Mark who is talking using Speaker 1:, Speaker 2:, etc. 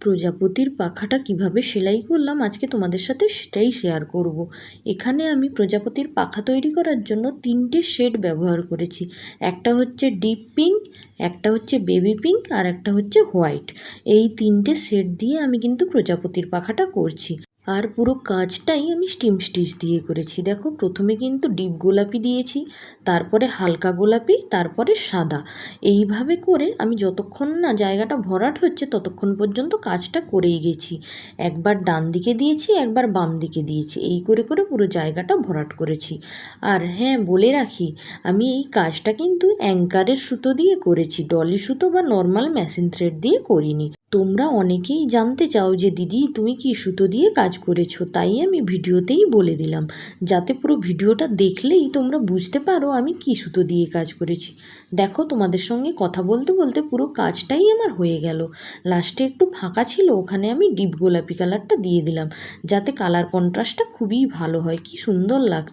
Speaker 1: প্রজাপতির পাখাটা কিভাবে সেলাই করলাম আজকে তোমাদের সাথে সেটাই শেয়ার করব। এখানে আমি প্রজাপতির পাখা তৈরি করার জন্য 3টে শেড ব্যবহার করেছি। একটা হচ্ছে ডিপ পিঙ্ক, একটা হচ্ছে বেবি পিঙ্ক, আর একটা হচ্ছে হোয়াইট। এই 3টে শেড দিয়ে আমি কিন্তু প্রজাপতির পাখাটা করছি। আর পুরো কাজটাই আমি স্টিম স্টিচ দিয়ে করেছি। দেখো, প্রথমে কিন্তু ডিপ গোলাপি দিয়েছি, তারপরে হালকা গোলাপি, তারপরে সাদা। এইভাবে করে আমি যতক্ষণ না জায়গাটা ভরাট হচ্ছে ততক্ষণ পর্যন্ত কাজটা করেই গেছি। একবার ডান দিকে দিয়েছি, একবার বাম দিকে দিয়েছি, এই করে করে পুরো জায়গাটা ভরাট করেছি। আর হ্যাঁ, বলে রাখি, আমি এই কাজটা কিন্তু অ্যাঙ্কারের সুতো দিয়ে করেছি, ডলি সুতো বা নর্মাল মেশিন থ্রেড দিয়ে করিনি। তোমরা অনেকেই জানতে চাও যে দিদি তুমি কি সুতো দিয়ে কাজ করেছো, তাই আমি ভিডিওতেই বলে দিলাম, যাতে পুরো ভিডিওটা দেখলেই তোমরা বুঝতে পারো আমি কি সুতো দিয়ে কাজ করেছি। দেখো, তোমাদের সঙ্গে কথা বলতে বলতে পুরো কাজটাই আমার হয়ে গেল। লাস্টে একটু ফাঁকা ছিল, ওখানে আমি ডিপ গোলাপি কালারটা দিয়ে দিলাম, যাতে কালার কন্ট্রাস্টটা খুবই ভালো হয়। কি সুন্দর লাগছে।